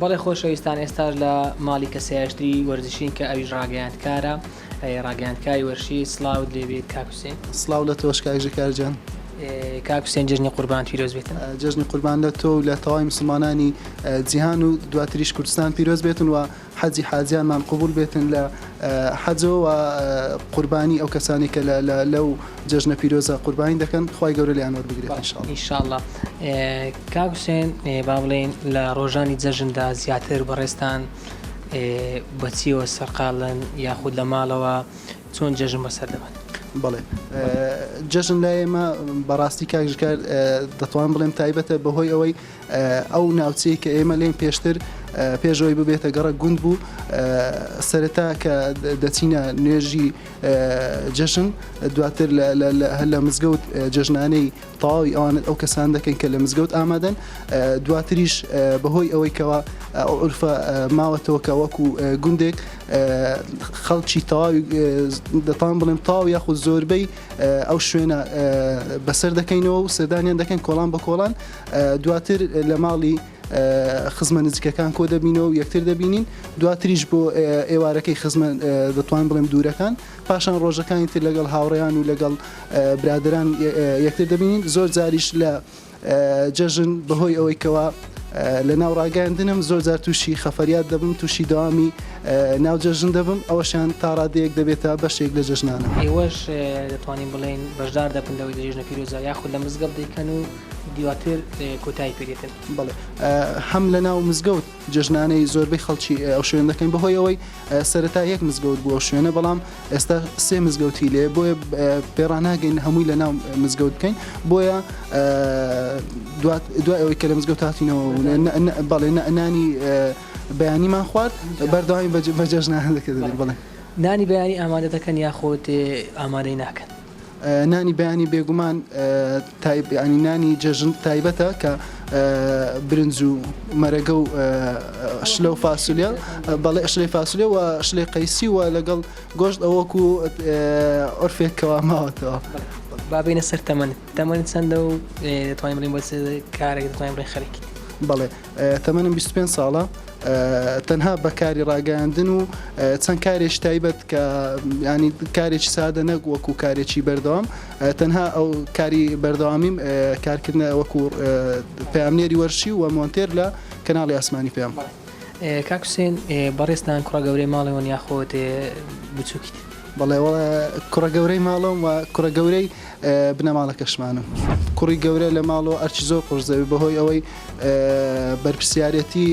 بەڵێ خۆشەویستان ئێستاش لە ماڵی کەسایشتری وەرزشین کە ئەویش ڕاگەیاندکارە ڕاگەیاندکاری وەرشی سڵاوت لێبێت کاک حوسێن. سڵاو لە تۆش کاک ژکارجان. کاک حوسێن جژنی قوربان پیرۆز بێتن. جژنی قوربان لە تۆ و لە تەواوی مسلمانانی جیهان و دواتریش کوردستان پیرۆز بێتن و حەجی حاجیانمان قبول بێتن لە حەجەوە و قوربانی ئەو کەسانی کە لەو جژنە پیرۆزە قوربانی دەکەن خوای گەورە لیان وەربگرێت ئینشاءڵڵا. کاک حوسێن با بڵێن لە ڕۆژانی جەژندا زیاتر بەڕێستان بەچیەوە سەرقاڵن یاخود لە ماڵەوە چۆن جەژن بەسەر دەبن؟ بڵێ جەژن لای ئێمە بەڕاستی کاک ژکار دەتوان بڵێم تایبەتە بەهۆی ئەوەی ئەو ناوچەی کە ئێمە لێم پێشتر پێشەوەی ببێتە گەڕە گوند بوو سەرەتا کە دەچینە نوێژی جەژن دواتر هەر لە مزگەوت جەژنانەی تەواوی ئەوان ئەو کەسان دەکەن کە لە مزگەوت ئامادەن دواتریش بەهۆی ئەوەی کەەوە عورفە ماوەتەوە کە وەکو گوندێک خەڵکی تەواوی دەتوان بڵێم تاو یاخود زۆربەی ئەو شوێنە بەسەر دەکەینەوە و سەردانیان دەکەن کۆڵان بە کۆڵان دواتر لە ماڵی خزمە نزیکەکان کۆ دەبینەوە و یەکتر دەبینین دواتریش بۆ ئێوارەکەی خزمە دەتوان بڵێم دوورەکان پاشان ڕۆژەکانی تر لەگەڵ هاوڕێیان و لەگەڵ برادران یەکتر دەبینین زۆر جاریش لە جەژن بەهۆی ئەوەی کەوە لە ناو ڕاگەاندنم زۆر جار تووشی خەفەریات دەبم تووشی داوامی ناو جەژن دەبم ئەوەشیان تا ڕادەیەک دەبێتە بەشێک لە جەژنانە. ئێوەش دەتوانین بڵێن بەشدار دەبن لەوەی جێژنە پیرۆزە یاخود لە مزگەوت دەیکەن و دیواتر کۆتایی پێدێتن. بڵێ هەم لە ناو مزگەوت جەژنانەی زۆربەی خەڵکی ئەو شوێن دەکەین بەهۆی ئەوەی سەرەتا یەک مزگەوت بووە شوێنە بەڵام ئێستا سێ مزگەوتی لێ بۆیە پێڕاناگەین هەمووی لە ناو مزگەوت بکەین بۆیە دوای ئەوەی کە لە مزگەوت هاتینەوە بەڵێ نانی بەیانیمان خوارد بەردەوامی بە جەژنانە دەکەین. بڵێ نانی بەیانی ئامادە دەکەن یاخۆت ئامادەی ناکەن؟ نانی بەیانی بێگومان ینی نانی جەژن تایبەتە کە برنج و مەرەگە و شلە و فاسولێ بەڵێ شلەی فاسولێ و شلەی قەیسی و لەگەڵ گۆشت ئەوەکو عورفێکەوە ماوەتەوە. بابینە سەر تەمەنت چەندە و دەتوانین بڵێن بۆ کارێک دەتوانین بڵێن خەریکی؟ بەڵێ تەمەنم 25 ساڵە تەنها بەکاری ڕاگەاندن و چەند کارێکی تایبەت کە ینی کارێکی سادە نەک وەکو کارێکی بەردەوام تەنها ئەو کاری بەردەوامیم کارکردنە وەکو پەیامنێری وەرشی و مۆنتێر لە کەناڵی ئاسمانی پێم. کاک حوسێن بەڕێستان کوڕە گەورەی ماڵەوەن یاخۆت بچووکیت؟ بەڵێ کوڕە گەورەی ماڵەوەم و کوڕە گەورەی بنەماڵەکەشمانم. کوڕی گەورە لە ماڵەوە ئەرچی زۆر خۆشزەوی بەهۆی ئەوەی بەرپرسیارەتی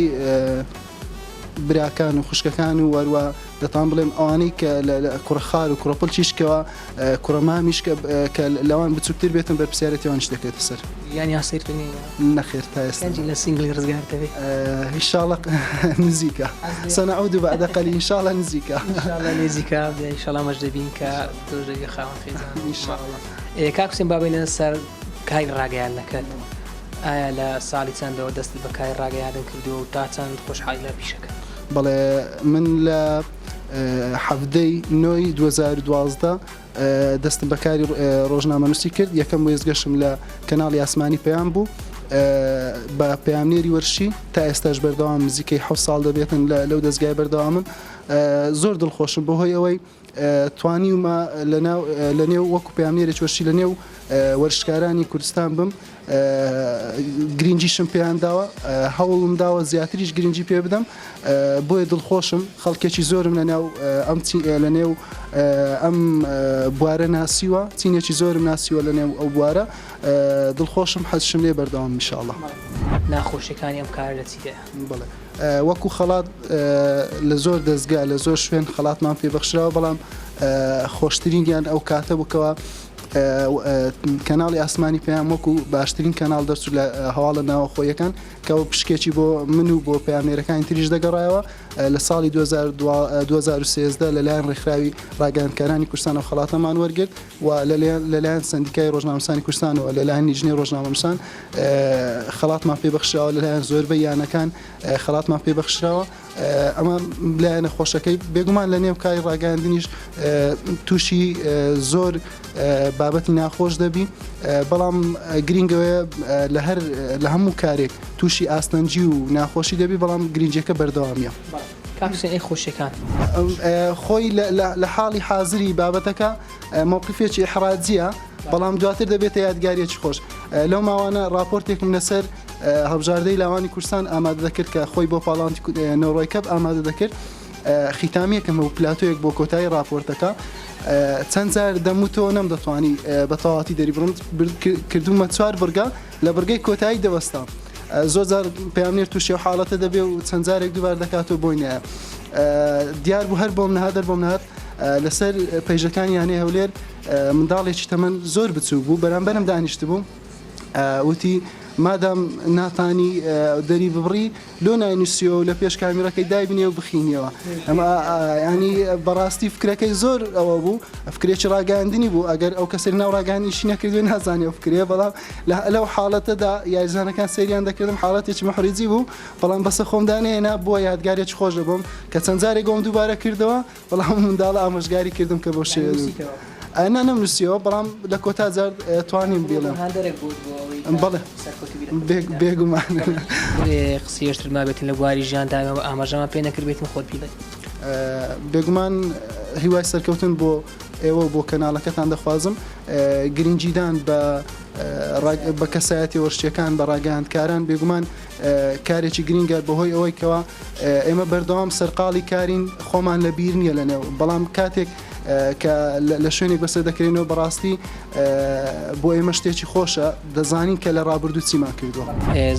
براکان و خوشکەکان و وەروە دەتوان بڵێم ئەوانەی کە کوڕەخار و کوڕەپڵچیشکەوە کوڕەمامیش کە لەوان بچووکتر بێتن بەرپرسیارەتیوانش دەکرێتە سەر. یانی هاسیرتنی نەخێر تا ئێستا لە سینگلی ڕزگار دەبێت ئینشاءڵڵا نزیکە سەنەعود بەعدە قەلیل ئینشاءڵڵا نزیکە نزیکە ئینشاءڵڵا مەش دەبین کە تۆژێکی خاوەن خێزان ئینشاءڵڵا. کاک حوسێن بابینە سەر کای ڕاگەیاندنەکەت ئایا لە ساڵی چەندەوە دەست بە کای ڕاگەیاندن کردووە و تا چەند خۆشحاڵی لە پیشەکە؟ بەڵێ من لە حەفتەی 9 2012 دەستم بەکاری ڕۆژنامەنووسی کرد یەکەم وێزگەشم لە کەناڵی ئاسمانی پەیام بوو بە پەیامنێری وەرشی تا ئێستاش بەردەوام نزیکەی 7 ساڵ دەبێتن لەو دەستگای بەردەوامم زۆر دڵخۆشم بەهۆی ئەوەی توانیمە لە نێو وەکو پەیامنێرێکی وەرشی لە نێو وەرشکارانی کوردستان بم گرنگیشم پێیان داوە هەوڵم داوە زیاتریش گرنگی پێ بدەم بۆیە دڵخۆشم خەڵکێکی زۆرم لە نێو ئەم بوارە ناسیوە چینێکی زۆرم ناسیوە لە نێو ئەو بوارە دڵخۆشم حەزشم لێ بەردەوام ئینشاءڵڵا. ناخۆشیەکانی ئەم کارە لە چیدەیە؟ بڵێ وەکو خەڵات لە زۆر دەستگا لە زۆر شوێن خەڵاتمان پێبەخشراوە بەڵام خۆشترینیان ئەو کاتە بووکەوە کەناڵی ئاسمانی پێیان وەکو باشترین کەناڵ دەرچوو لە هەواڵە ناوەخۆیەکان کەەوە پشکێکی بۆ من و بۆ پەیامنێرەکانی تریش دەگەڕایەوە لە ساڵی 2013 لەلایەن ڕێکخراوی ڕاگەیاندکارانی کوردستان و خەڵاتەمان وەرگرت و لەلایەن سندیکای ڕۆژنامەنووسانی کوردستان و لەلایەن لیژنەی ڕۆژنامەنووسان خەڵاتمان پێبەخشراوە لەلایەن زۆربەی یانەکان خەڵاتمان پێبەخشراوە ئەمە لایەنە خۆشەکەی بێگومان لە نێو کاری ڕاگەاندنیش تووشی زۆر بابەتی ناخۆش دەبی بەڵام گرنگەوەیە لە هەموو کارێک تووشی ئاستەنجی و ناخۆشی دەبی بەڵام گرنجەکە بەردەوامیە. کاکسێن ئەی خۆشیەکان خۆی لە حاڵی حازری بابەتەکە مووقفێکی حراجیە بەڵام دواتر دەبێتە یادگاریەکی خۆش. لەو ماوانە راپۆرتێکم لەسەر هەڵبژاردەی لاوانی کوردستان ئامادە دەکرد کە خۆی بۆ پاڵاوانی نۆڕۆی کەپ ئامادە دەکرد. خیتامیەکەم و پلاتۆیەک بۆ کۆتایی راپۆرتەکە چەند جار دەموتەوە نەمدەتوانی بە تەواتی دەری بڕم کردومە 4 بڕگە لە بڕگەی کۆتایی دەوەستا. زۆر جار پێیانێر تووشی و حاڵەتە دەبێ و چەند جارێک دووبار دەکاتەوە بۆی نایە. دیار بوو هەر بۆم نەهات دەربۆم نهات لەسەر پەیژەکانی یانەی هەولێر منداڵێکی تەمەن زۆر بچوو بوو بەرامبەرم دانیشت بوو وتی مادام ناتانی دەری ببڕی لۆ ناینوسیەوە و لە پێش کامیرەکەی دایبنێ و بخینیەوە. ئەمە ینی بەڕاستی فکرەکەی زۆر ئەوە بوو فکرێکی ڕاگەاندنی بوو ئەگەر ئەو کەسێک ناو ڕاگەاندنیشی نەکردوێ نازانێ و فکرێ بەڵام لەو حاڵەتەدا یاریزانەکان سەریان دەکردم حاڵەتێکی مەحریجی بوو بەڵام بەسە خۆمدانێنا بووە یادگارێکی خۆش دەبم کە چەند جارێک گۆم دووبارە کردەوە بەڵام منداڵە ئامۆژگاری کردم کە بۆ شێ ئەنا نەمنووسیەوە بەڵام لە کۆتا جار توانیم بێڵم بەڵێ بێگومان قسەیەشتر مابێتین لە گواری ژیاندا ئاماژەمان پێ نەکردبێتین خۆت بیڵێت. بێگومان هیوای سەرکەوتن بۆ ئێوە بۆ کەناڵەکەتان دەخوازم گرنجیدان بە کەسایەتی وەرشیەکان بە ڕاگەاندکاران بێگومان کارێکی گرینگە بەهۆی ئەوەی کەوە ئێمە بەردەوام سەرقاڵی کارین خۆمان لە بیر نییە لەنێو بەڵام کاتێک کە لە شوێنێک بەسەر دەکرێنەوە بەڕاستی بۆ ئێمە شتێکی خۆشە دەزانین کە لە ڕابردوو چیمان کردووە.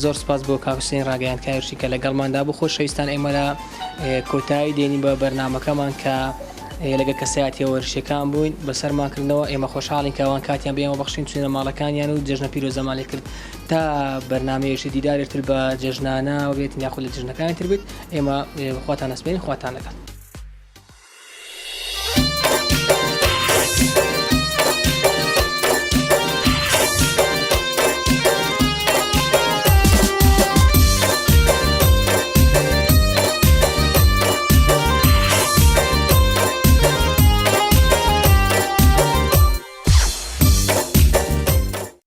زۆر سپاس بۆ کاکسێن ڕاگەیاندکارشی کە لەگەڵماندا بوو خۆشەویستان ئێمە لە کۆتایی دێنین بە بەرنامەکەمان کە لەگە کەسایەتی وەرشەکان بووین بەسەرمانکردنەوە ئێمە خۆشحاڵین کەوان کاتیان بێمە بەخشین چونە ماڵەکانیان و جژنە پیرۆزەمانی کرد تا بەرنامەیەشی دیدارێتتر بە جژنانە و بێت یاخود لە جژنەکانی تر بێت ئێمە خواتان ئەسپێنین خواتان لەگەڵ.